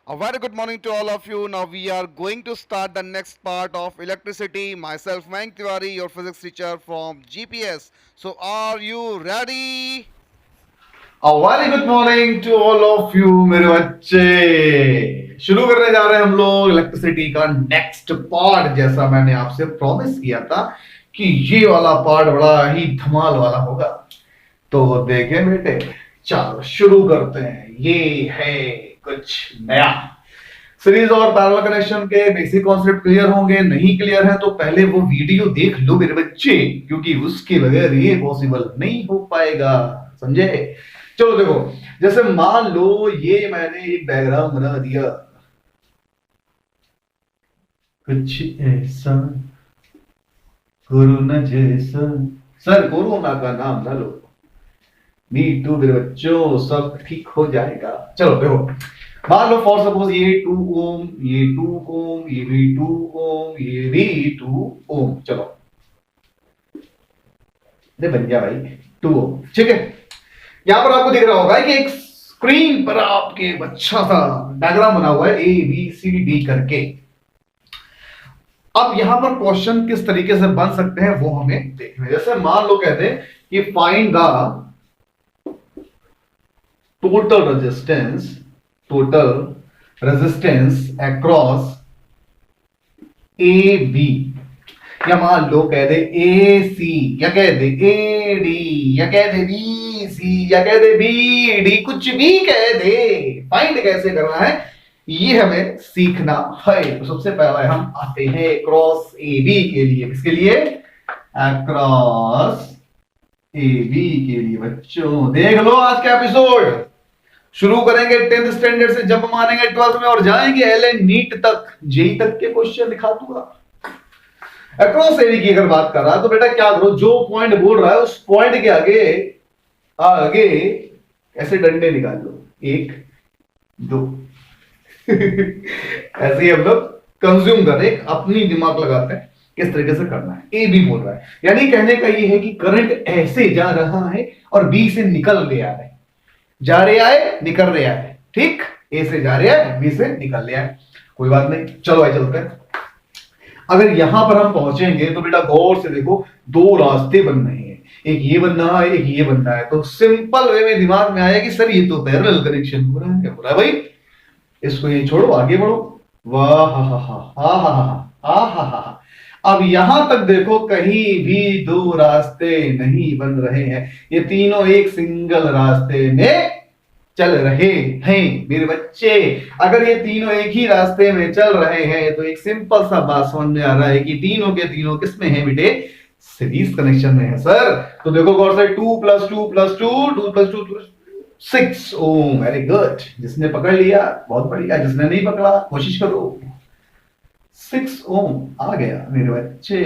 A very good morning to all of you. Now we are going to start the next part of electricity. Myself, Mayank Tiwari, your physics teacher from GPS. So are you ready? A very good morning to all of you मेरे बच्चे। शुरू करने जा रहे हैं हम लोग electricity का नेक्स्ट पार्ट। जैसा मैंने आपसे प्रॉमिस किया था कि ये वाला पार्ट बड़ा ही धमाल वाला होगा, तो देखें बेटे, चलो शुरू करते हैं। ये है कुछ नया। सीरीज और पैरेलल कनेक्शन के बेसिक कॉन्सेप्ट क्लियर होंगे, नहीं क्लियर है तो पहले वो वीडियो देख लो मेरे बच्चे, क्योंकि उसके बगैर ये पॉसिबल नहीं हो पाएगा, समझे? चलो देखो, जैसे मान लो ये मैंने एक डायग्राम बना दिया कुछ ऐसा, कोरोना जैसा। सर कोरोना का नाम ना लो, नीटू मेरे बच्चों, सब ठीक हो जाएगा। चलो देखो, मान लो फॉर सपोज ये 2 ओम, ये 2 ओम, ये भी 2 ओम, ये भी 2 ओम। चलो ये बन गया भाई 2 ओम, ठीक है। यहां पर आपको दिख रहा होगा कि एक स्क्रीन पर आपके अच्छा सा डायग्राम बना हुआ है ए बी सी डी करके। अब यहां पर क्वेश्चन किस तरीके से बन सकते हैं वो हमें देखना है। जैसे मान लो कहते हैं कि find the total resistance across A B, या मान लो कह दे ए सी, या कह दे ए डी, या कह दे बी सी, या कह दे बी डी, कुछ भी कह दे। फाइंड कैसे करना है ये हमें सीखना है। तो सबसे पहले हम आते हैं क्रॉस ए बी के लिए। किसके लिए? क्रॉस ए बी के लिए। बच्चों देख लो आज का एपिसोड। शुरू करेंगे 10th स्टैंडर्ड से, जंप मारेंगे 12th में और जाएंगे एलएन नीट तक, जेई तक के क्वेश्चन दिखा दूंगा। अक्रॉस एबी की अगर बात कर रहा है तो बेटा क्या करो, जो पॉइंट बोल रहा है उस पॉइंट के आगे आगे ऐसे डंडे निकाल लो, 1 2 ऐसे ही हम लोग कंज्यूम कर रहे हैं, अपनी दिमाग लगाते हैं किस तरीके से करना है। ए बी बोल रहा है, यानी कहने का ये है कि करंट ऐसे जा रहा है और बी से निकल रहा है, जा रहा है निकल रहा है, ठीक। ए से जा रहा है, बी से निकल रहा है, कोई बात नहीं। चलो भाई चलते हैं। अगर यहां पर हम पहुंचेंगे तो बेटा गौर से देखो, 2 रास्ते बन रहे हैं, एक ये बनना है, एक ये बनना है। तो सिंपल वे में दिमाग में आया कि सर ये तो पैरेलल कनेक्शन हो रहा है। क्या हो रहा है भाई? इसको ये छोड़ो, आगे बढ़ो। वाह हा हा हा हा हा हा हा। अब यहां तक देखो, कहीं भी 2 रास्ते नहीं बन रहे हैं, ये तीनों एक सिंगल रास्ते में चल रहे हैं मेरे बच्चे। अगर ये तीनों एक ही रास्ते में चल रहे हैं तो एक सिंपल सा बात समझ में आ रहा है कि तीनों के तीनों किस में है बेटे? सीरीज कनेक्शन में है सर। तो देखो गौर से, 2 + 2 + 2, 2 + 2 6 ओम। वेरी गुड, जिसने पकड़ लिया बहुत बढ़िया, जिसने नहीं पकड़ा कोशिश करो। 6 ओम आ गया मेरे बच्चे।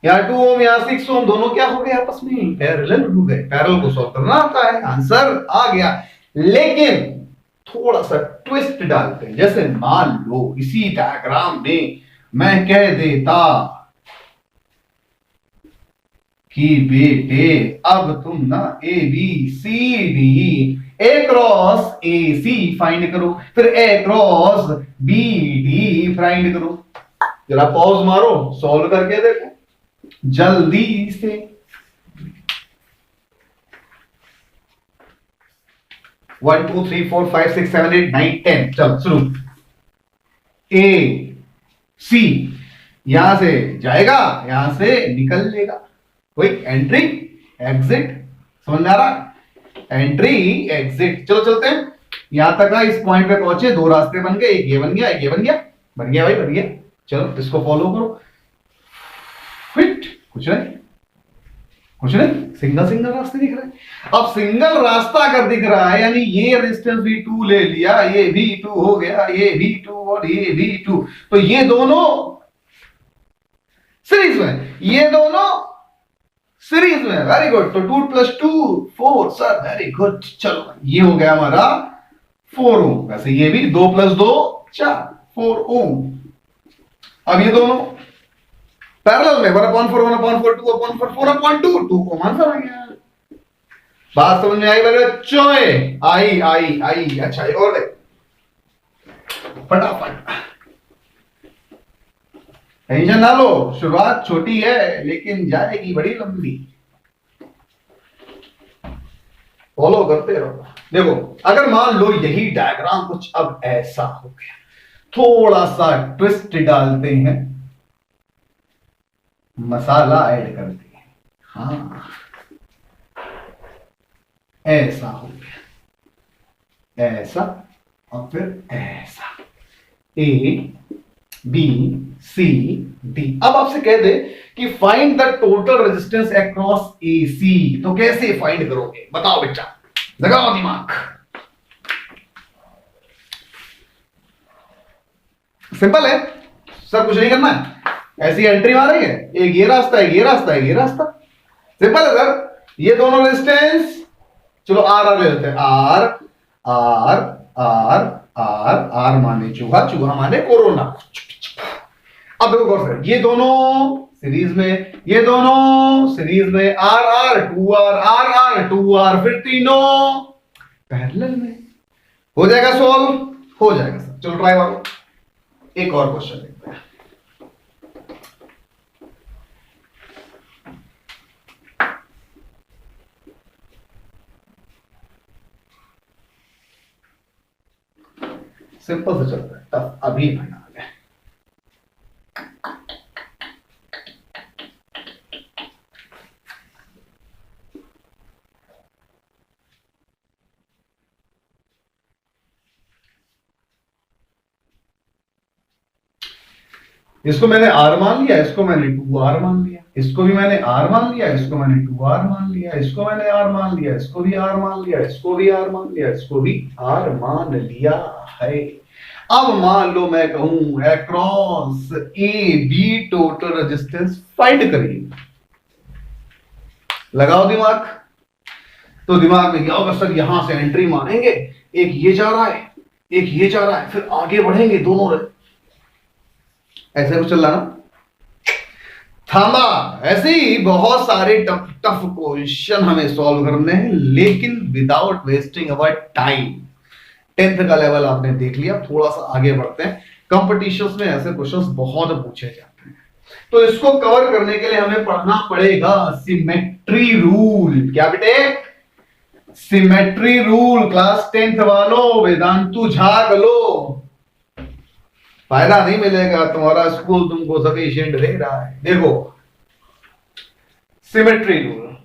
यहाँ 2 ओम, यहाँ 6 ओम, दोनों क्या हो गए आपस में? पैरेलल हो गए। पैरेलल को सॉल्व करना आता है, आंसर आ गया। लेकिन थोड़ा सा ट्विस्ट डालते हैं। जैसे मान लो इसी डायग्राम में मैं कह देता कि बेटे अब तुम ना A B C D, A cross A C find करो, फिर A cross B D find करो। जरा पॉज मारो, सॉल्व करके देखो जल्दी से। 1 2 3 4 5 6 7 8 9 10। चलो शुरू। ए सी यहां से जाएगा, यहां से निकल लेगा। कोई एंट्री एग्जिट समझ में आ रहा? Entry exit. चलो चलते हैं। यहां तक इस पॉइंट पे पहुंचे, 2 रास्ते बन गए, एक ये बन गया, एक ये बन गया। बन गया भाई, बन गया। चलो इसको फॉलो करो। फिट कुछ नहीं, कुछ नहीं, सिंगल सिंगल रास्ते दिख रहे हैं। अब सिंगल रास्ता अगर दिख रहा है, यानी ये रेजिस्टेंस भी 2 ले लिया, ये भी 2 हो गया, ये भी 2 और ये भी 2, तो ये दोनों सीरीज में, ये दोनों सीरीज में। Very good. तो 2 + 2 4 सर, वेरी गुड। चलो ये हो गया हमारा 4 ओम। वैसे ये भी 2 + 2 4 4 ओम। अब ये दोनों पैरेलल में 1/4 1/4 2/4 4/2 2 को आंसर आ गया। बात समझ में आई मेरे बच्चों? आई आई आई। अच्छा और देख, फटाफट, टेंशन ना लो, शुरुआत छोटी है लेकिन जाएगी बड़ी लंबी। फॉलो करते रहो। देखो, अगर मान लो यही डायग्राम कुछ अब ऐसा हो गया, थोड़ा सा ट्विस्ट डालते हैं, मसाला ऐड करते हैं। हाँ, ऐसा हो गया, ऐसा और फिर ऐसा, ए बी सी डी। अब आपसे कह दे कि find the total resistance across A C, तो कैसे फाइंड करोगे? बताओ बच्चा, लगाओ दिमाग। सिंपल है सर, कुछ नहीं करना है, ऐसी एंट्री मारेंगे, एक ये रास्ता है, ये रास्ता है, ये रास्ता। सिंपल है सर, ये दोनों रेजिस्टेंस, चलो आर आर ले लेते हैं, R R R R, R माने चूहा, चूहा माने कोरोना। अब देखो गौर से, ये दोनों सीरीज में, ये दोनों सीरीज में, R R two R two R, फिर तीनों पैरेलल में। हो जाएगा सॉल्व? हो जाएगा सर। चलो ट्राई करो, एक और क्वेश्चन देखते हैं। सिंपल से चलता है, तब अभी बना ले। इसको मैंने आर मान लिया, इसको मैंने टू आर मान लिया, इसको भी मैंने आर मान लिया, इसको मैंने टू आर मान लिया, इसको मैंने आर मान लिया, इसको भी आर मान लिया, इसको भी आर मान लिया, इसको भी आर मान लिया है। अब मान लो मैं कहूं across A B total resistance find करिए, लगाओ दिमाग। तो दिमाग में क्या होगा सर, यहां से एंट्री मारेंगे, एक ये जा रहा है, एक ये जा रहा है, फिर आगे बढ़ेंगे दोनों, ऐसे कुछ चल रहा ना। थामा, ऐसे ही बहुत सारे टफ टफ क्वेश्चन हमें सॉल्व करने हैं, लेकिन without wasting our time. 10th का लेवल आपने देख लिया, थोड़ा सा आगे बढ़ते हैं। कंपटीशंस में ऐसे क्वेश्चंस बहुत पूछे जाते हैं, तो इसको कवर करने के लिए हमें पढ़ना पड़ेगा सिमेट्री रूल। क्या बेटे? Symmetry rule. क्लास 10th वालों, वेदांतु झाग लो, फायदा नहीं मिलेगा, तुम्हारा स्कूल तुमको सफिशिएंट दे रहा है। देखो, सिमेट्री रूल,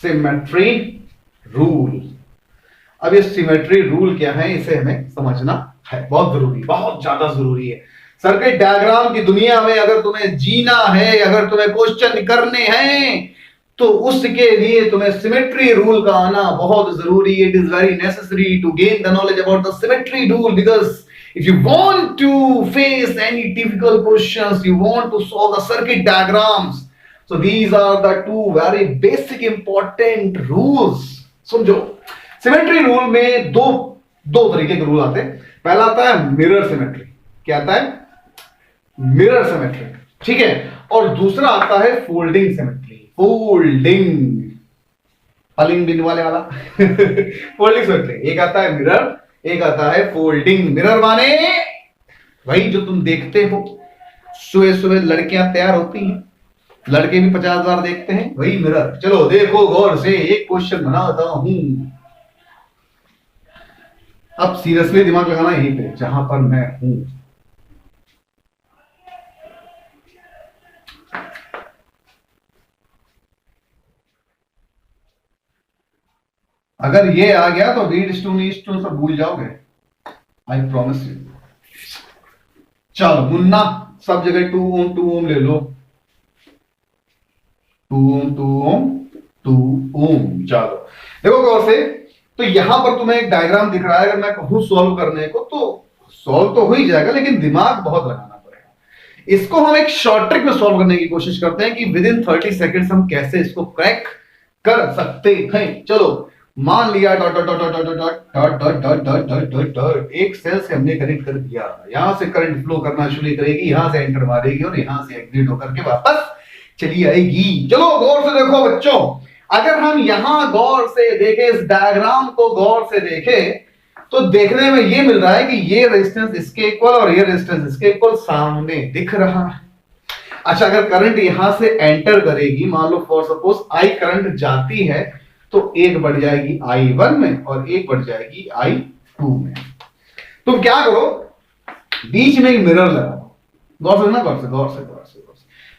सिमेट्री रूल। अब ये सिमेट्री रूल क्या है, इसे हमें समझना है, बहुत जरूरी, बहुत ज्यादा जरूरी है। सर्किट डायग्राम की दुनिया में अगर तुम्हें जीना है, अगर तुम्हें क्वेश्चन करने हैं, तो उसके लिए तुम्हें सिमेट्री रूल का आना बहुत जरूरी है। It is very necessary to gain the knowledge about the symmetry rule, because if you want to face any difficult questions, you want to solve the circuit diagrams, so these are the two very basic important rules. समझो, symmetry rule में दो तरीके के rule आते हैं। पहला आता है मिरर सिमेट्री। क्या आता है? मिरर सिमेट्री, ठीक है। और दूसरा आता है फोल्डिंग सिमेट्री। फोल्डिंग, फलिंग बिन वाले वाला फोल्डिंग सिमेट्री। एक आता है मिरर, एक आता है फोल्डिंग। मिरर माने वही जो तुम देखते हो, सुबह सुबह लड़कियां तैयार होती हैं, लड़के भी 50 बार देखते हैं, वही मिरर। चलो देखो गौर से, एक क्वेश्चन बनाता हूं। अब सीरियसली दिमाग लगाना यहीं पे जहां पर मैं हूं। अगर ये आ गया तो रीड स्टोन सब भूल जाओगे, आई प्रॉमिस यू। चलो मुन्ना, सब जगह 2 ओम ले लो, 2 ओम। चलो देखो गौर से, तो यहां पर तुम्हें एक डायग्राम दिख रहा है। अगर मैं कहूं सॉल्व करने को, तो सॉल्व तो हो ही जाएगा, लेकिन दिमाग बहुत लगाना पड़ेगा। इसको हम एक शॉर्ट ट्रिक में सॉल्व करने की कोशिश करते हैं कि विद इन 30 सेकेंड्स हम कैसे इसको क्रैक कर सकते हैं। चलो मान लिया dot dot dot dot dot dot dot dot dot dot dot dot, एक सेल से हमने कनेक्ट कर दिया। यहां से करंट फ्लो करना शुरू करेगी, यहां से एंटर मारेगी और यहां से एग्जिट होकर के वापस चली आएगी। चलो गौर से देखो बच्चों, अगर हम यहां गौर से देखें, इस डायग्राम को गौर से देखें, तो देखने में ये मिल रहा है कि ये रेजिस्टेंस इसके इक्वल और ये रेजिस्टेंस इसके इक्वल सामने दिख रहा है। अच्छा, अगर करंट यहां से एंटर करेगी, मान लो फॉर सपोज आई करंट जाती है, तो एक बढ़ जाएगी I1 में और एक बढ़ जाएगी I2 में। तुम क्या करो, बीच में एक मिरर लगा दो, गौर से ना, गौर से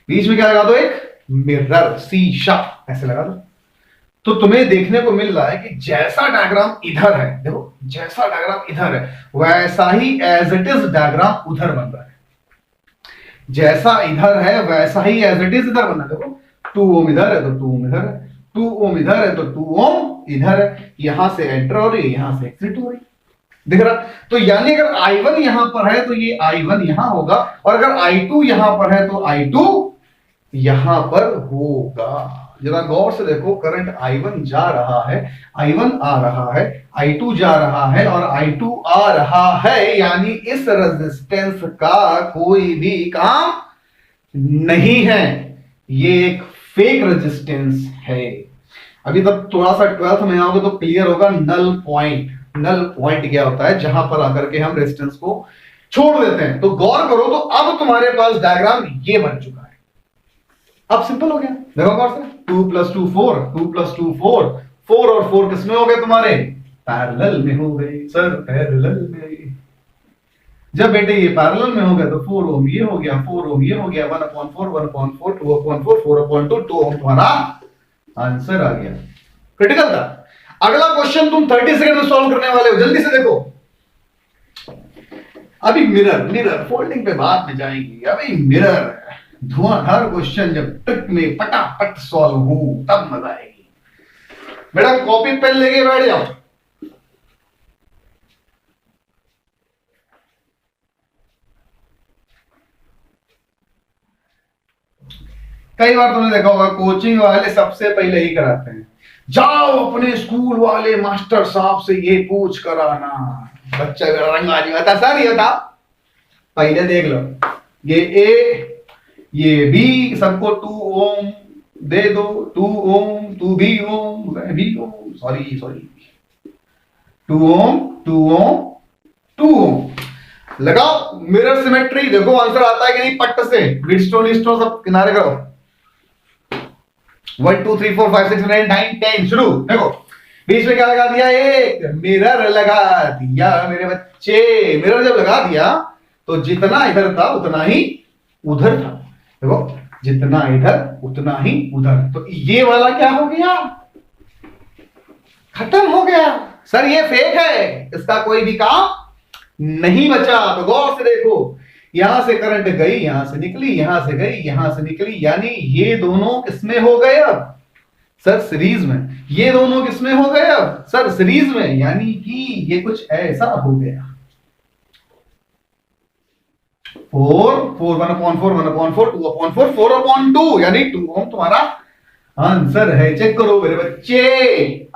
बीच में क्या लगा दो, एक मिरर, शीशा ऐसे लगा दो। तो तुम्हें देखने को मिल रहा है कि जैसा डायग्राम इधर है, देखो जैसा डायग्राम इधर है वैसा ही एज इट इज डायग्राम उधर बन रहा है। जैसा इधर है वैसा ही एज इट इज इधर बन रहा है। देखो 2 ओम इधर है तो 2 ओम इधर है, 2 ओम इधर है तो 2 ओम इधर है। यहां से एंटर हो रही है, यहां से एग्जिट हो रही है, दिख रहा। तो यानी अगर I1 यहां पर है तो ये I1 यहां होगा, और अगर I2 यहां पर है तो I2 यहां पर होगा। जरा गौर से देखो, करंट I1 जा रहा है, I1 आ रहा है, I2 जा रहा है और I2 आ रहा है, यानी इस रेजिस्टेंस का कोई भी काम नहीं है, ये एक फेक रेजिस्टेंस है। अभी तक थोड़ा सा 12th में आओगे तो क्लियर होगा नल पॉइंट। नल पॉइंट क्या होता है, जहां पर आकर के हम रेजिस्टेंस को छोड़ देते हैं। तो गौर करो, तो अब तुम्हारे पास डायग्राम ये बन चुका है। अब सिंपल हो गया, देखो गौर से, 2 + 2 4, 2 + 2 4, 4 और 4 किसमें हो गए तुम्हारे, पैरेलल में हो गए सर, पैरेलल में। जब बेटे ये पैरेलल में हो गया तो 4 ओम ये हो गया, 4 ओम ये हो गया, 1/4, 1/4, 2/4, 4/2, 2 ओम तुम्हारा आंसर आ गया। क्रिटिकल था। अगला क्वेश्चन तुम 30 सेकंड में सॉल्व करने वाले हो, जल्दी से देखो। अभी मिरर फोल्डिंग पे बाद में जाएंगे, अभी मिरर धुआंधार क्वेश्चन जब ट्रिक में फटाफट सॉल्व हो तब मजा आएगी। बेटा कॉपी पेन लेके बैठ जाओ। कई बार तुमने देखा होगा कोचिंग वाले सबसे पहले ही कराते हैं, जाओ अपने स्कूल वाले मास्टर साहब से ये पूछ कर आना। बच्चा रंगा नहीं होता सर, ये था पहले देख लो, ये ए ये बी, सबको 2 ओम दे दो, 2 ओम, 2 भी ओम, भी ओम, सॉरी 2 ओम, 2 ओम, 2 ओम लगाओ। मिरर सिमेट्री देखो आंसर आता है कि नहीं, पट्ट से ग्रिडस्टोन सब किनारे करो। 1 2 3 4 5 6 7 8 9 10 शुरू। देखो बीच में क्या लगा दिया, एक मिरर लगा दिया मेरे बच्चे। मिरर जब लगा दिया तो जितना इधर था उतना ही उधर था। देखो जितना इधर उतना ही उधर, तो ये वाला क्या हो गया, खत्म हो गया। सर ये फेक है, इसका कोई भी काम नहीं बचा। तो गौर से देखो, यहां से करंट गई, यहां से निकली, यहां से गई, यहां से निकली, यानी ये दोनों किसमें हो गए अब, सर सीरीज में। ये दोनों किसमें हो गए अब, सर सीरीज में, यानी कि ये कुछ ऐसा हो गया। 4 4 1/4 1/4 2/4 4/2, यानी 2 ओम तुम्हारा आंसर है। चेक करो मेरे बच्चे।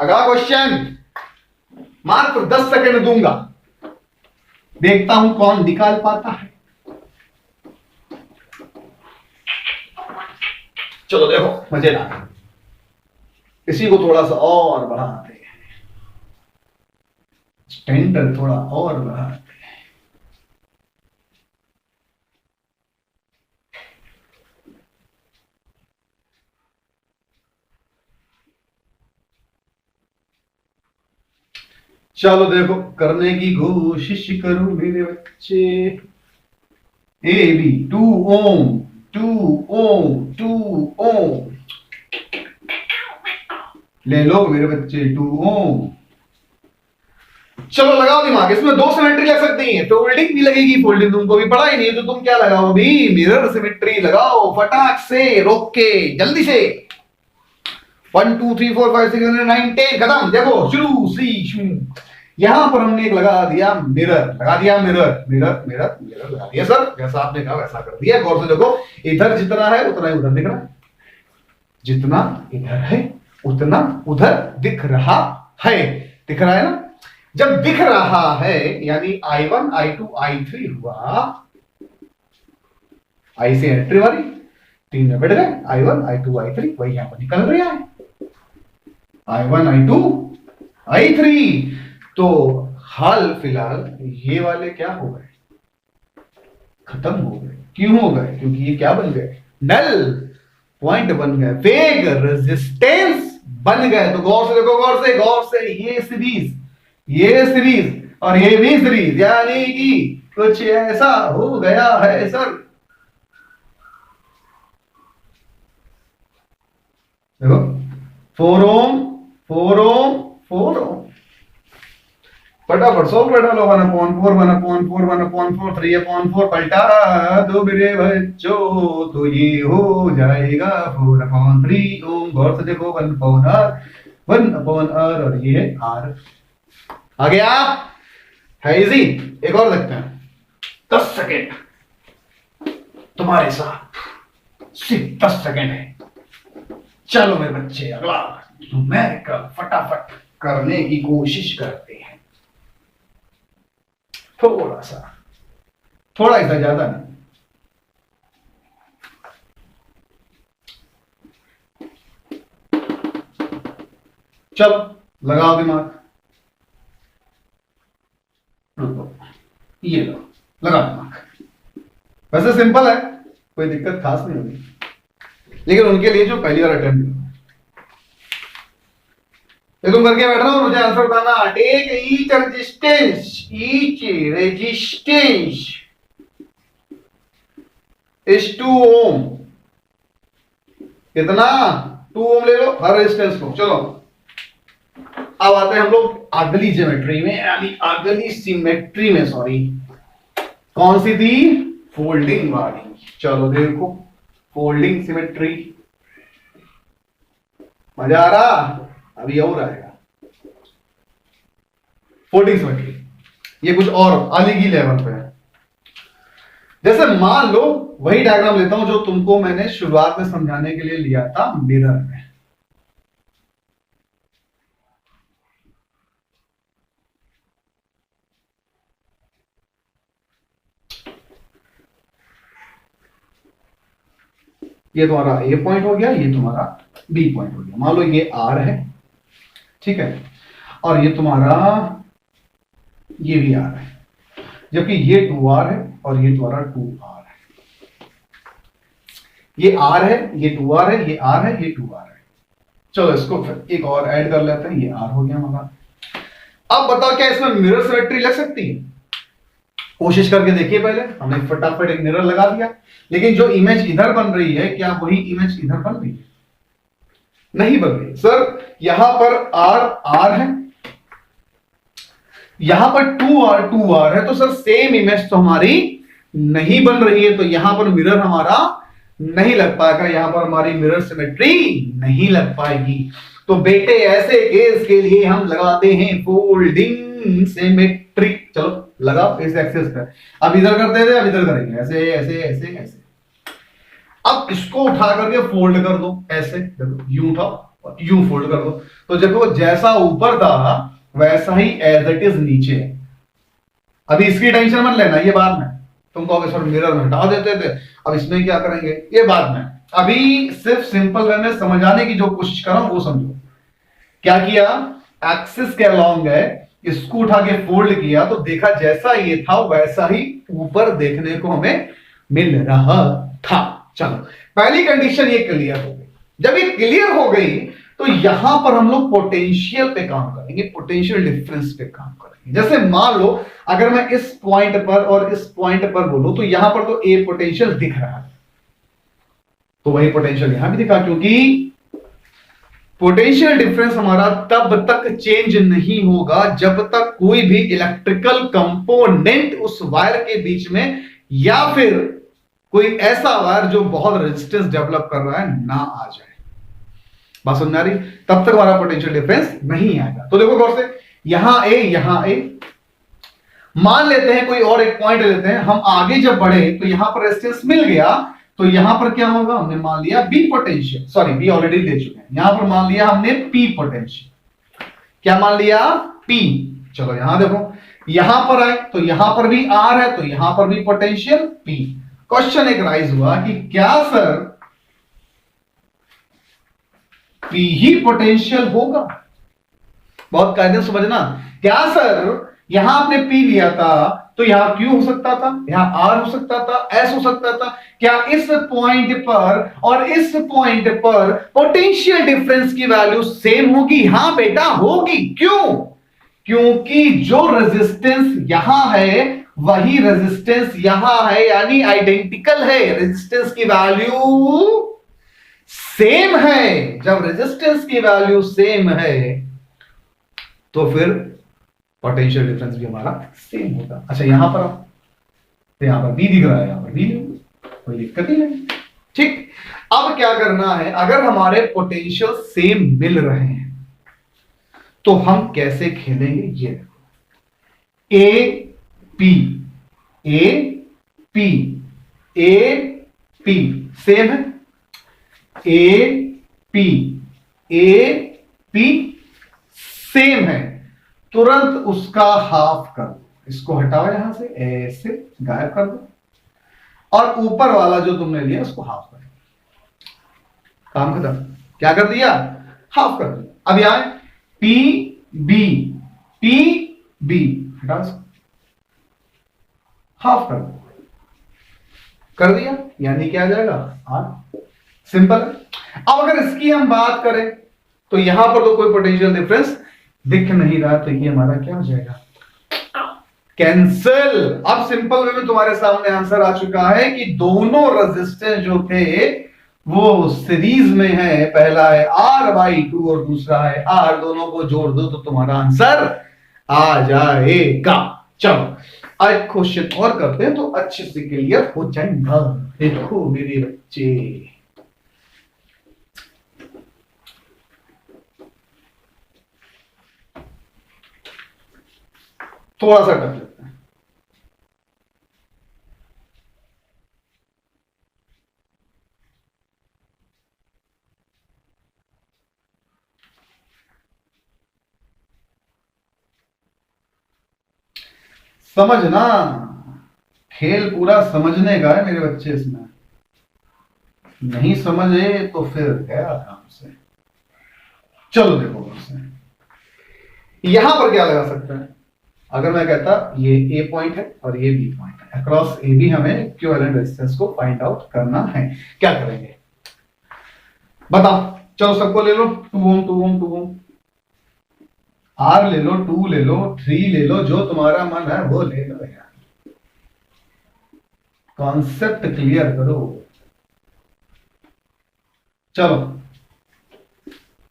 अगला क्वेश्चन मात्र 10 सेकंड दूंगा, देखता हूं कौन निकाल पाता है। चलो देखो मजेदार, इसी को थोड़ा सा और बढ़ाते हैं, स्टैंडर्ड थोड़ा और बढ़ाते हैं। चलो देखो करने की कोशिश करो मेरे बच्चे। ए बी 2 ओम 2 ओम 2 ओम, ले लो मेरे बच्चे 2 ओम। चलो लगाओ दिमाग, इसमें 2 सिमेट्री लग सकती है, फोल्डिंग भी लगेगी। फोल्डिंग तुमको भी पढ़ा ही नहीं, तो तुम क्या लगाओ अभी, मिरर सिमेट्री लगाओ फटाक से, रोक के जल्दी से। 1 2 3 4 5 6 7 8 9 10 खत्म। देखो शुरू सी यहां पर हमने एक लगा दिया मिरर, लगा दिया मिरर मिरर मिरर मिरर लगा दिया। सर जैसा आपने कहा वैसा कर दिया। गौर से देखो, इधर जितना है उतना ही उधर दिख रहा है, जितना इधर है उतना उधर दिख रहा है। दिख रहा है ना, जब दिख रहा है यानी I1 I2 I3 हुआ। आई से एंट्री वाली 3 में बैठ गए, I1 I2 I3 वही यहां पर निकल रहा है, I1 I2 I3। तो हाल फिलहाल ये वाले क्या हो गए, खत्म हो गए। क्यों हो गए? क्योंकि ये क्या बन गए, नल पॉइंट बन गए, फेक रेजिस्टेंस बन गए। तो गौर से देखो, गौर से, गौर से, ये सीरीज और ये भी सीरीज, यानी कि कुछ ऐसा हो गया है सर। देखो 4 ओम 4 ओम 4 ओम, फटाफट 100 पे डालो, 1/4 1/4 1/4 3/4 पलटा दो मेरे बच्चों तो ये हो जाएगा 4/3 ओम। गौर से देखो 1/r और ये है r। आ गया, है इजी। एक और देखते हैं, 10 सेकेंड तुम्हारे साथ, सिर्फ 10 सेकेंड है। चलो मेरे बच्चे, अगला न्यूमेरिकल फटाफट करने की कोशिश करते हैं। थोड़ा सा, थोड़ा सा, ज्यादा नहीं। चलो लगाओ दिमाग, रुको, ये लो, लगा दिमाग। वैसे सिंपल है, कोई दिक्कत खास नहीं होगी, लेकिन उनके लिए जो पहली बार अटेम्प्ट, ये तुम करके बैठ रहे हो, मुझे आंसर बताना। टेक ईच रेजिस्टेंस इज 2 ओम। कितना? 2 ओम ले लो हर रेजिस्टेंस को। चलो अब आते हैं हम लोग अगली ज्योमेट्री में, यानी अगली सिमेट्री में, सॉरी। कौन सी थी? फोल्डिंग वाली। चलो देखो, फोल्डिंग सिमेट्री, मजा आ रहा? अभी और आएगा। फोल्डिंग सिमेट्री ये कुछ और अलग ही लेवल पे है। जैसे मान लो, वही डायग्राम लेता हूं जो तुमको मैंने शुरुआत में समझाने के लिए लिया था मिरर में। ये तुम्हारा ए पॉइंट हो गया, ये तुम्हारा बी पॉइंट हो गया। मान लो ये आर है, ठीक है, और ये तुम्हारा, ये भी आर है, जबकि ये 2r है और ये तुम्हारा 2r है। ये r है, ये 2r है, ये r है, ये 2r है। चलो इसको फिर एक और ऐड कर लेते हैं, ये r हो गया हमारा। अब बताओ क्या इसमें मिरर सिमेट्री लग सकती है? कोशिश करके देखिए। पहले हमने फटाफट एक मिरर लगा दिया, लेकिन जो इमेज इधर बन रही है, क्या वही इमेज इधर बन रही है? नहीं बन रही सर। यहां पर r है, यहां पर 2r है, तो सर सेम इमेज तो हमारी नहीं बन रही है, तो यहां पर मिरर हमारा नहीं लग पाएगा, यहां पर हमारी मिरर सिमेट्री नहीं लग पाएगी। तो बेटे ऐसे केस के लिए हम लगाते हैं फोल्डिंग सिमेट्री। चलो लगाओ इस एक्सिस पे। अब इधर करते थे, अब इधर करेंगे, ऐसे ऐसे ऐसे ऐसे। अब इसको उठा करके फोल्ड कर दो, ऐसे देखो, यूं उठाओ और यूं फोल्ड कर दो, तो देखो जैसा ऊपर था वैसा ही एज इट इज नीचे है। अभी इसकी टेंशन मत लेना, ये बाद में। तुम कहोगे सर मिरर में हटा देते थे, अब इसमें क्या करेंगे, ये बाद में। अभी सिर्फ सिंपल वे में समझाने की जो कोशिश कर रहा हूं वो समझो। क्या किया, एक्सिस के अलोंग है, इसको उठा के फोल्ड किया, तो देखा जैसा ये था वैसा ही ऊपर देखने को हमें मिल रहा था। चलो पहली कंडीशन ये क्लियर हो गई। जब ये क्लियर हो गई तो यहां पर हम लोग पोटेंशियल पे काम करेंगे, पोटेंशियल डिफरेंस पे काम करेंगे। जैसे मान लो अगर मैं इस पॉइंट पर और इस पॉइंट पर बोलूं, तो यहां पर तो ए पोटेंशियल दिख रहा है, तो वही पोटेंशियल यहां भी दिखा, क्योंकि पोटेंशियल डिफरेंस हमारा तब तक चेंज नहीं होगा जब तक कोई भी इलेक्ट्रिकल कंपोनेंट उस वायर के बीच में, या फिर कोई ऐसा वायर जो बहुत रेजिस्टेंस डेवलप कर रहा है, ना आ जाए। बात समझ आ रही? तब तक हमारा पोटेंशियल डिफरेंस नहीं आएगा। तो देखो गौर से, यहां ए, मान लेते हैं कोई और एक पॉइंट लेते हैं, हम आगे जब बढ़े तो यहां पर रेजिस्टेंस मिल गया, तो यहां पर क्या होगा, हमने मान लिया B potential, sorry B already ले चुके हैं, यहां पर मान लिया हमने पी पोटेंशियल। क्या मान लिया? पी। चलो यहां देखो, यहां पर आए तो यहां पर भी आर है, तो यहां पर भी पोटेंशियल पी। क्वेश्चन एक राइज हुआ कि क्या सर पी ही पोटेंशियल होगा? बहुत कायदे से समझना, क्या सर यहां आपने P लिया था तो यहां Q हो सकता था, यहां R हो सकता था, S हो सकता था। क्या इस पॉइंट पर और इस पॉइंट पर पोटेंशियल डिफरेंस की वैल्यू सेम होगी? हां बेटा होगी। क्यों? क्योंकि जो रेजिस्टेंस यहां है वही रेजिस्टेंस यहां है, यानी आइडेंटिकल है, रेजिस्टेंस की वैल्यू सेम है। जब रेजिस्टेंस की वैल्यू सेम है तो फिर पोटेंशियल डिफरेंस भी हमारा सेम होगा। अच्छा यहां पर तो यहां पर बी दिख रहा है, यहां पर बी कोई दिक्कत ही नहीं। ठीक, अब क्या करना है, अगर हमारे पोटेंशियल सेम मिल रहे हैं तो हम कैसे खेलेंगे ये देखो। A P A P A P same है, A P A P same है, तुरंत उसका हाफ कर दो। इसको हटाओ यहां से, ऐसे गायब कर दो, और ऊपर वाला जो तुमने लिया उसको हाफ कर दो। काम खत्म। क्या कर दिया? हाफ कर दिया। अब यहां पी बी हटा इसको, हाफ कर दो, कर दिया, यानी क्या आ जाएगा? आर। सिंपल है। अब अगर इसकी हम बात करें तो यहां पर तो कोई पोटेंशियल डिफरेंस दिख नहीं रहा, तो ये हमारा क्या हो जाएगा? कैंसिल। अब सिंपल वे में तुम्हारे सामने आंसर आ चुका है कि दोनों रेजिस्टेंस जो थे वो सीरीज में है। पहला है R/2 और दूसरा है R, दोनों को जोड़ दो तो तुम्हारा आंसर आ जाएगा। चलो एक क्वेश्चन और करते हैं तो अच्छे से क्लियर हो जाएगा। देखो मेरे बच्चे, थोड़ा सा कर लेते हैं। समझना, खेल पूरा समझने का है मेरे बच्चे। इसमें नहीं समझे तो फिर गया काम से। चलो देखो, यहां पर क्या लगा सकते हैं? अगर मैं कहता ये ए पॉइंट है और ये बी पॉइंट है, अक्रॉस ए बी हमें इक्विवेलेंट रेजिस्टेंस को फाइंड आउट करना है। क्या करेंगे बताओ? चलो सबको ले लो, 2 ओम 2 ओम 2 ओम, आर ले लो, 2 ले लो, 3 ले लो, जो तुम्हारा मन है वो ले लो यार। कॉन्सेप्ट क्लियर करो। चलो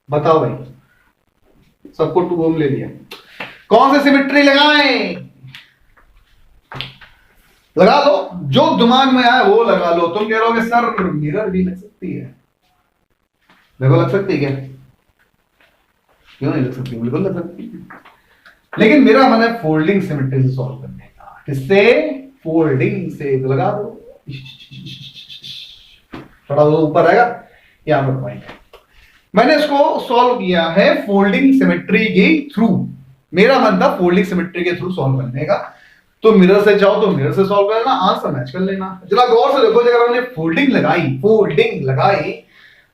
बताओ भाई, सबको 2 ओम ले लिया, कौन से सिमेट्री लगाएं? लगा लो, जो दिमाग में आए वो लगा लो। तुम कह रहे हो सर मिरर भी लग सकती है, देखो लग सकती है क्या? क्यों नहीं लग सकती? बिल्कुल लग सकती है, लेकिन मेरा मन है फोल्डिंग सिमेट्री से सॉल्व करने का। किससे? फोल्डिंग से। तो लगा दो, थोड़ा ऊपर आएगा, यहां पर पॉइंट है। मैंने इसको सॉल्व किया है फोल्डिंग सिमेट्री के थ्रू। मेरा मन था फोल्डिंग सिमेट्री के थ्रू सॉल्व करने का, तो मिरर से जाओ तो मिरर से सॉल्व कर लेना, आंसर मैच कर लेना। जरा गौर से देखो, अगर हमने फोल्डिंग लगाई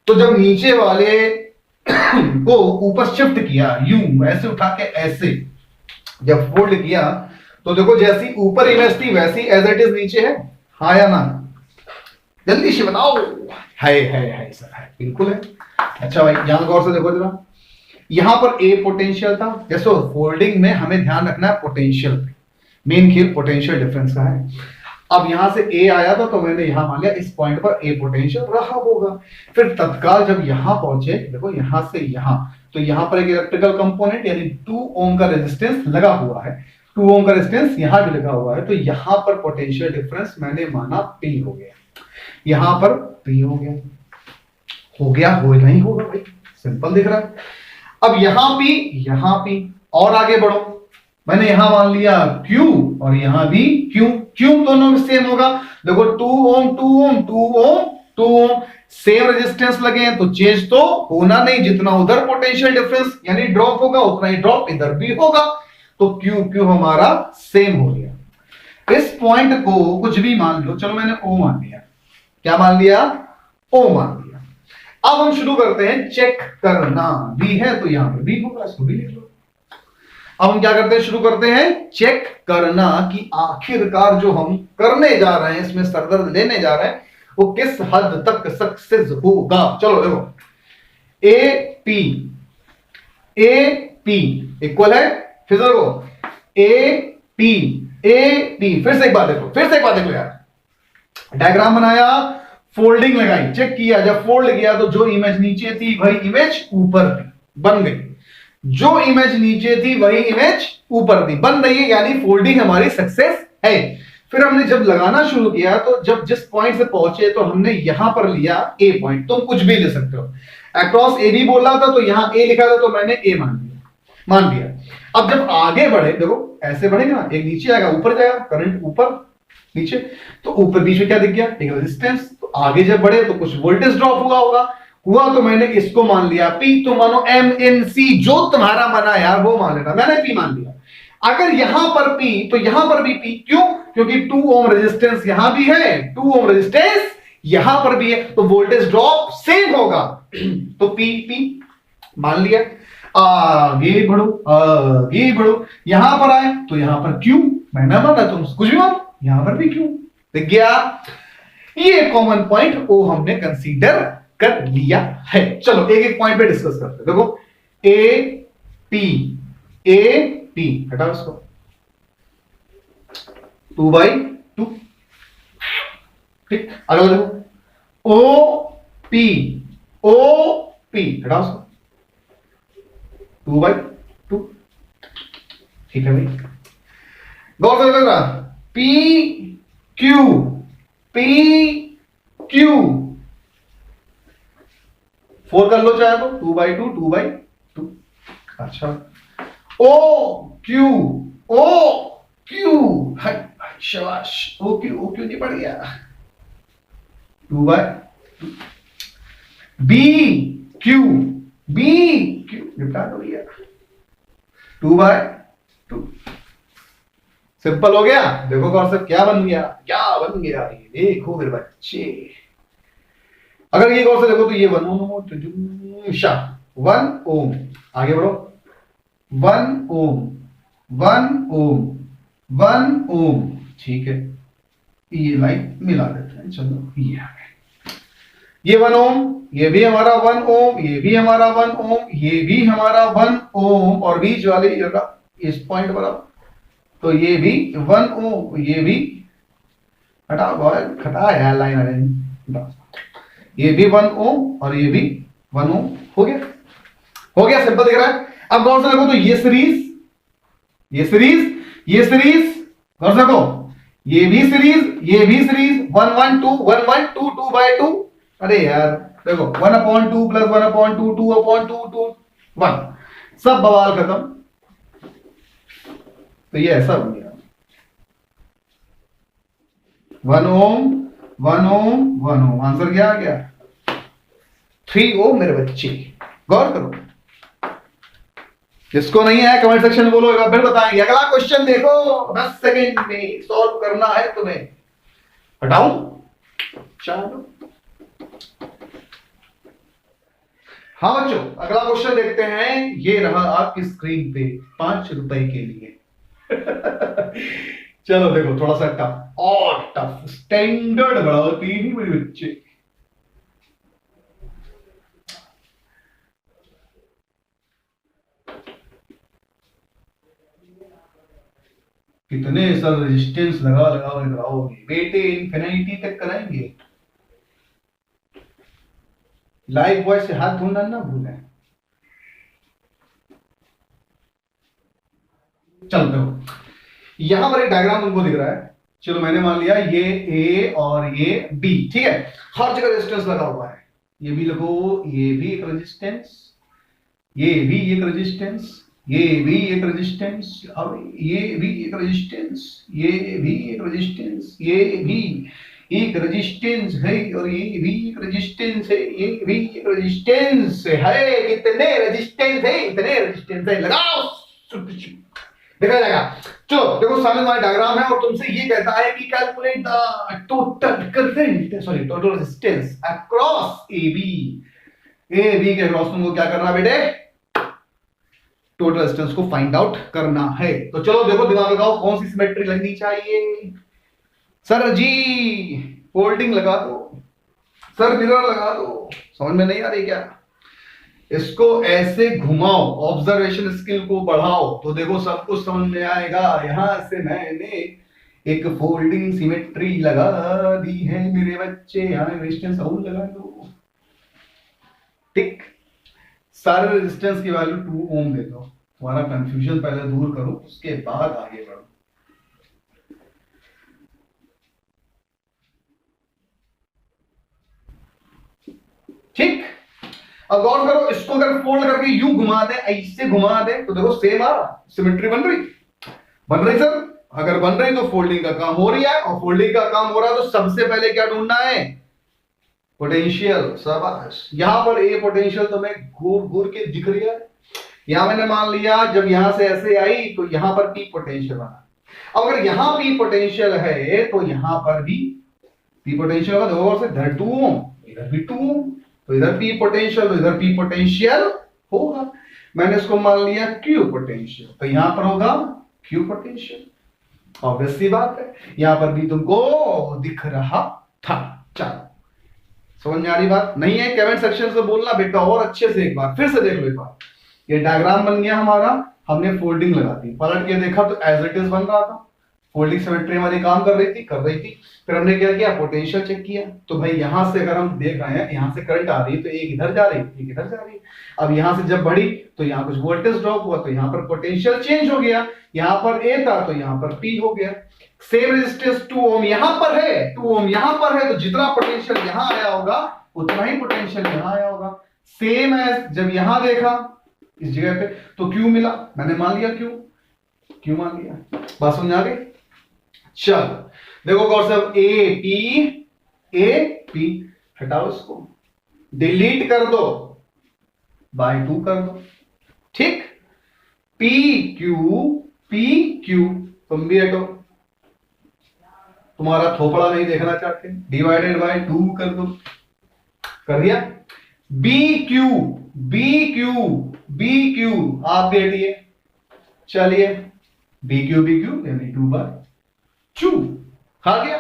तो जब नीचे वाले को ऊपर शिफ्ट किया, यूं ऐसे उठा के ऐसे जब फोल्ड किया तो देखो जैसी ऊपर इमेज थी वैसी एज इट इज नीचे है। हाँ या ना? जल्दी से बताओ। है सर, है, बिल्कुल है। अच्छा भाई यहां गौर से देखो जरा, यहां पर ए पोटेंशियल था। जैसे फोल्डिंग में हमें ध्यान रखना है पोटेंशियल पे, मेन खेल पोटेंशियल डिफरेंस का है। अब यहां से ए आया था तो मैंने यहां मान लिया इस पॉइंट पर ए पोटेंशियल रहा होगा। फिर तत्काल जब यहां पहुंचे, देखो यहां से यहां, तो यहां पर एक इलेक्ट्रिकल कंपोनेंट यानी 2 ओम का रेजिस्टेंस लगा हुआ है, 2 ओम का रेजिस्टेंस यहां भी लगा हुआ है, तो यहां पर पोटेंशियल डिफरेंस मैंने माना पी हो गया, यहां पर पी हो गया, हो नहीं होगा भाई, सिंपल दिख रहा है। अब यहां पी और आगे बढ़ो, मैंने यहां मान लिया Q और यहां भी Q दोनों सेम होगा। देखो 2 ओम 2 ओम 2 ओम 2 ओम सेम रेजिस्टेंस लगे हैं तो चेंज तो होना नहीं, जितना उधर पोटेंशियल डिफरेंस यानी ड्रॉप होगा उतना ही ड्रॉप इधर भी होगा, तो Q हमारा सेम हो गया। इस पॉइंट को कुछ भी मान लो, चलो मैंने O मान लिया, क्या मान लिया? O मान लिया। अब हम शुरू करते हैं चेक करना, B है तो यहां पर B होगा, इसको भी लिख लो। अब हम क्या करते हैं, शुरू करते हैं चेक करना कि आखिरकार जो हम करने जा रहे हैं, इसमें सरदर्द लेने जा रहे हैं, वो किस हद तक सक्सेस होगा। चलो देखो, ए पी इक्वल है, फिर से देखो ए पी, फिर से एक बात देखो यार, डायग्राम बनाया, फोल्डिंग लगाई, चेक किया, जब फोल्ड किया तो जो इमेज नीचे थी वही इमेज ऊपर थी, बन गई। जो इमेज नीचे थी वही इमेज ऊपर थी, बन रही है, यानी फोल्डिंग हमारी सक्सेस है। फिर हमने जब लगाना शुरू किया तो जब जिस पॉइंट से पहुंचे तो हमने यहां पर लिया ए पॉइंट, तुम कुछ भी ले सकते हो, अक्रॉस ए बी बोला था तो यहां ए लिखा था तो मैंने ए मान लिया। अब जब आगे बढ़े, देखो ऐसे बढ़ेगा ना, एक नीचे आएगा ऊपर जाएगा, करंट ऊपर नीचे, तो ऊपर बीच में क्या दिख गया, एक रेजिस्टेंस, तो आगे जब बढ़े तो कुछ वोल्टेज ड्रॉप हुआ तो मैंने इसको मान लिया पी, तो मानो एम एन सी, जो तुम्हारा मना यार वो मान लेना, मैंने पी मान लिया। अगर यहां पर पी तो यहां पर भी पी, क्यों, क्योंकि 2 ओम रेजिस्टेंस यहां भी है, 2 ओम रेजिस्टेंस यहां पर भी है, तो वोल्टेज ड्रॉप सेम होगा। तो पी मान लिया, आगे बढ़ो, यहां पर आए तो यहां पर क्यू, मैंने माना तुम कुछ भी मानो, यहां पर भी क्यू दिख गया। ये कॉमन पॉइंट ओ हमने कंसीडर कर लिया है। चलो एक एक पॉइंट पे डिस्कस करते हैं। देखो ए पी हटाओ इसको, 2/2, ठीक। अगला देखो ओ पी हटाओ इसको, 2/2, ठीक है भाई। गौर से देखना, पी क्यू 4 कर लो चाहे तो, 2/2। अच्छा, ओ क्यू शाबाश, ओ क्यू नहीं पड़ गया, 2/2। बी क्यू निपटा दो भैया, 2/2। सिंपल हो गया। देखो गौर से क्या बन गया, ये देखो मेरे बच्चे, अगर ये गौर से देखो तो ये 1 ओम, आगे बढ़ो, 1 ओम, ठीक है, ये लाइन मिला देते हैं, चलो ये आ गया, ये 1 ओम, ये भी हमारा 1 ओम, ये भी हमारा 1 ओम, ये भी हमारा 1 ओम, और बीच वाले इस पॉइंट बराबर, तो ये भी 1 ओम, ये भी हटा यार लाइन अरेंज, ये भी 1 ओम और ये भी 1 ओम, हो गया, सिंपल दिख रहा है। अब गौर से देखो तो ये सीरीज गौर से देखो, ये भी सीरीज 1 1 2 1 1 2 2/2, अरे यार देखो 1/2 प्लस 1/2 2/2 2 1, सब बवाल खत्म। तो ये ऐसा बन गया, 1 ओम, आंसर क्या आ गया, 3 ओम मेरे बच्चे। गौर करो, जिसको नहीं है कमेंट सेक्शन में बोलो, फिर बताएंगे। अगला क्वेश्चन देखो, 10 सेकंड में सॉल्व करना है तुम्हें, हटाऊं, चलो हाँ बच्चों, अगला क्वेश्चन देखते हैं। ये रहा आपकी स्क्रीन पे 5 रुपए के लिए। चलो देखो, थोड़ा सा टफ स्टैंडर्ड बढ़ाती ही मेरे बच्चे। कितने साल रेजिस्टेंस लगा लगाओगे बेटे, इन्फिनिटी तक कराएंगे। लाइव वॉइस से हाथ धोना ना भूलें। चलो देखो, यहां पर एक डायग्राम तुमको दिख रहा है, चलो मैंने मान लिया ये ए और ये बी, ठीक है, हर जगह रेजिस्टेंस लगा हुआ है, ये भी लिखो, ये भी एक रेजिस्टेंस, ये भी एक रेजिस्टेंस, ये भी एक रेजिस्टेंस, अब ये भी एक रेजिस्टेंस, ये भी एक रेजिस्टेंस, ये भी एक रेजिस्टेंस है, और ये भी एक रेजिस्टेंस है, ये भी एक रेजिस्टेंस है। कितने रेजिस्टेंस है, इतने रेजिस्टेंस है, लगाओ, देखा जाएगा। चलो देखो, सामने हमारा डायग्राम है और तुमसे ये कहता है कि calculate the total current, sorry total resistance across A B के अक्रॉस तुमको क्या करना है बेटे, टोटल डिस्टेंस को फाइंड आउट करना है। तो चलो देखो, दिमाग लगाओ, कौन सी सिमेट्री लगनी चाहिए। सर जी फोल्डिंग लगा दो, सर मिरर लगा दो, समझ में नहीं आ रही क्या? इसको ऐसे घुमाओ, ऑब्जर्वेशन स्किल को बढ़ाओ, तो देखो सब कुछ समझ में आएगा। यहां से मैंने एक फोल्डिंग सिमेट्री लगा दी है मेरे बच्चे, यहां रेजिस्टेंस और लगा दो। ठीक, सारे रेजिस्टेंस की वैल्यू 2 ओम दे दो। तुम्हारा कंफ्यूजन पहले दूर करो, उसके बाद आगे बढ़ो। ठीक, अब गौर करो, इसको अगर फोल्ड करके यूं घुमा दे, ऐसे घुमा दे, तो देखो सेम आ सिमेट्री बन रही सर। अगर बन रही तो फोल्डिंग का काम हो रहा है, और फोल्डिंग का काम हो रहा है तो सबसे पहले क्या ढूंढना है? पोटेंशियल। शाबाश, यहां पर ए पोटेंशियल तुम्हें घूर घूर के दिख रही है। यहां मैंने मान लिया जब यहां से ऐसे आई तो यहां पर पी पोटेंशियल बना। अब अगर यहां पी पोटेंशियल है तो यहां पर भी पी पोटेंशियल होगा। दो से इधर 2 ओम, इधर भी 2 ओम, तो इधर पी पोटेंशियल, तो इधर पी पोटेंशियल होगा। मैंने इसको मान लिया क्यू पोटेंशियल, तो यहां पर होगा क्यू पोटेंशियल। ऑब्वियस सी बात है, यहां पर भी तुमको दिख रहा था। चलो, समझ में आ रही बात? नहीं है कमेंट सेक्शन से बोलना बेटा, और अच्छे से एक बार फिर से देख लो। एक बार ये डायग्राम बन गया हमारा, हमने फोल्डिंग लगा दी, पलट के देखा तो एज इट इज बन रहा था। फोल्डिंग सिमेट्री हमारी काम कर रही थी। फिर हमने क्या किया? पोटेंशियल चेक किया। तो भाई यहां से अगर हम देख रहे हैं, यहां से करंट आ रही है, तो एक इधर जा रही है, एक इधर जा रही है। अब यहां से जब बढ़ी तो यहां कुछ वोल्टेज ड्रॉप हुआ, तो यहां पर पोटेंशियल चेंज हो गया। यहां पर ए था तो यहां पर पी हो गया। सेम रेजिस्टेंस 2 ओम यहां पर है, 2 ओम यहां पर है, तो जितना पोटेंशियल यहां आया होगा उतना ही पोटेंशियल यहां आया होगा। सेम एज जब यहां देखा इस जगह पे, तो क्यू मिला, मैंने मान लिया क्यू मान लिया। बात समझ आ गई? चलो देखो गौर से, अब ए पी हटाओ, इसको डिलीट कर दो, बाय 2 कर दो। ठीक, पी क्यू तुम भी हटो, तुम्हारा थोपड़ा नहीं देखना चाहते, डिवाइडेड बाय 2 कर दो। कर दिया? बी क्यू आप दे दिए। चलिए बी क्यू यानी 2/2 आ गया।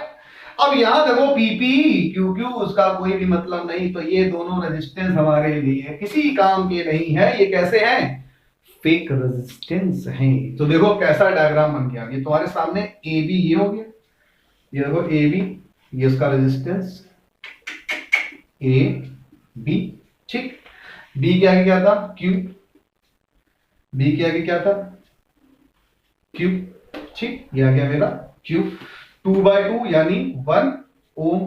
अब यहां देखो पीपी क्यू उसका कोई भी मतलब नहीं, तो ये दोनों रेजिस्टेंस हमारे लिए किसी काम के नहीं है। ये कैसे हैं? फेक रेजिस्टेंस है। तो देखो कैसा डायग्राम बन गया। ये तुम्हारे सामने ए बी ये हो गया, ये देखो ए बी, ये उसका रेजिस्टेंस ए बी। ठीक, बी के आगे क्या था? क्यू। बी के आगे क्या था? क्यू। ठीक, ये आ गया मेरा क्यू। 2/2 यानी 1 ओम।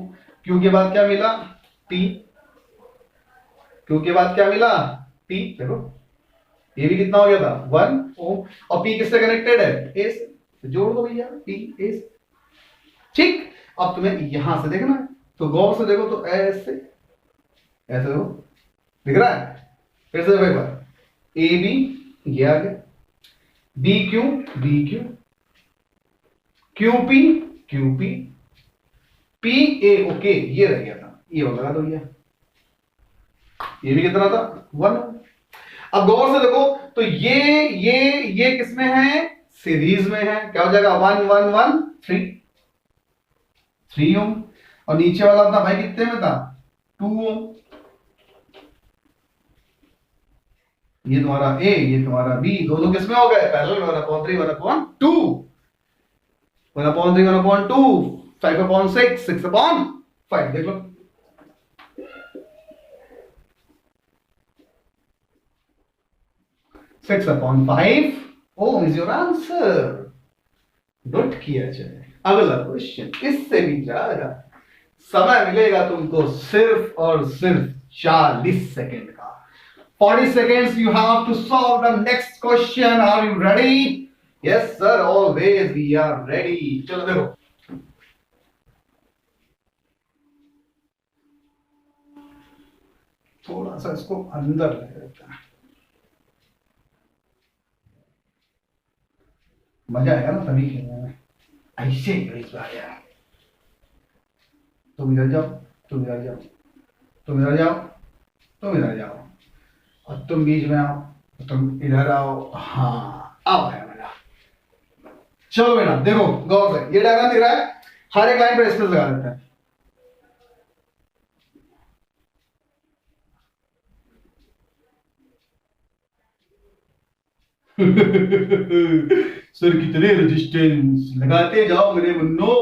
क्यू के बाद क्या मिला? पी। क्यू के बाद क्या मिला? पी। देखो ये भी कितना हो गया था? 1 ओम। और पी किससे कनेक्टेड है? ए से, तो जोड़ दो भैया पी ए से। ठीक, अब तुम्हें यहां से देखना है, तो गौर से देखो, तो ऐसे ऐसे देखो, दिख रहा है? फिर से देखो एक बार, ए बी ये आ गया, B Q Q P P A, okay ये रह गया था, ये और लगा दो भैया। ये भी कितना था? 1। अब गौर से देखो, तो ये किसमें है? सीरीज में है। क्या हो जाएगा? 1 1 1 3 ओम। और नीचे वाला अपना भाई कितने में था? 2 ओम। ये तुम्हारा ए, ये तुम्हारा बी, दोनों किसमें हो गए? पैरेलल। 1/3 1/2 1/3 1/2 5/6 6/5। देख लो, Six upon 5 ohm is your answer. Note किया जाए। अगला क्वेश्चन इससे भी ज्यादा समय मिलेगा तुमको, सिर्फ और सिर्फ 40 सेकेंड का। 40 seconds you have to solve the next question. Are you ready? Yes sir, always we are ready. चलो देखो, थोड़ा सा इसको अंदर ले लेते हैं, मजा आएगा ना तभी खेलने में। ऐसे इस बार यार, तुम इधर जाओ, तुम इधर जाओ, तुम इधर जाओ, तुम इधर जाओ, और तुम बीच में आओ, तुम इधर आओ, हाँ आओ है मेरा। चलो बेटा देखो गौर से, ये डायग्राम दिख रहा है, हर एक लाइन पर रेजिस्टेंस लगा देता है। सर कितने रेजिस्टेंस लगाते जाओ मेरे मुन्नो,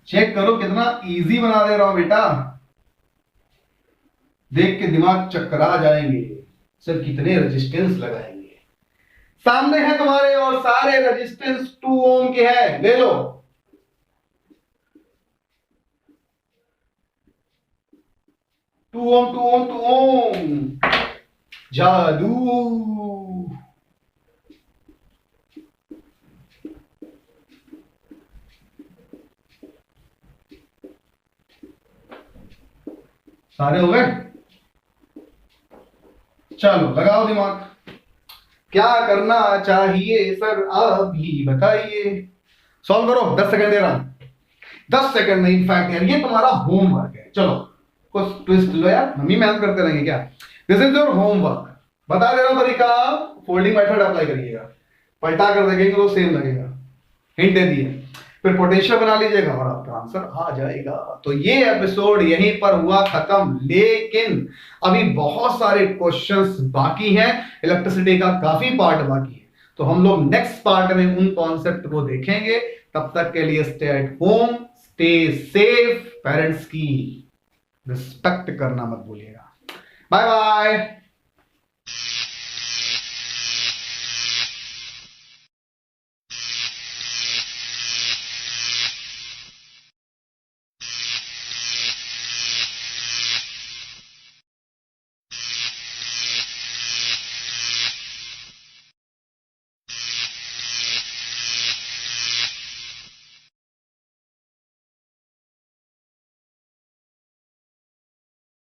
चेक करो कितना इजी बना दे रहा हूं बेटा, देख के दिमाग चक्करा जाएंगे। सर कितने रेजिस्टेंस लगाएंगे, सामने है तुम्हारे और सारे रेजिस्टेंस 2 ओम के हैं, ले लो। टू ओम 2 ओम 2 ओम, जादू। सारे हो गए, चलो लगाओ दिमाग, क्या करना चाहिए सर आप भी बताइए। सॉल्व करो, 10 सेकंड दे रहा हूं, 10 सेकंड नहीं, इनफैक्ट यार ये तुम्हारा होमवर्क है। चलो कुछ ट्विस्ट लो यार, हम ही मेहनत करते रहेंगे क्या। दिस इज योर होमवर्क, बता दे रहा हूं तरीका, फोल्डिंग मेथड अप्लाई करिएगा, पलटा कर देखेंगे तो सेम लगेगा, हिंट दे दिए, फिर पोटेंशियल बना लीजिएगा और आपका आंसर आ जाएगा। तो ये एपिसोड यहीं पर हुआ खत्म, लेकिन अभी बहुत सारे क्वेश्चंस बाकी हैं, इलेक्ट्रिसिटी का काफी पार्ट बाकी है, तो हम लोग नेक्स्ट पार्ट में उन कॉन्सेप्ट को देखेंगे। तब तक के लिए stay at home, stay safe, parents की रिस्पेक्ट करना मत भूलिएगा। Bye bye.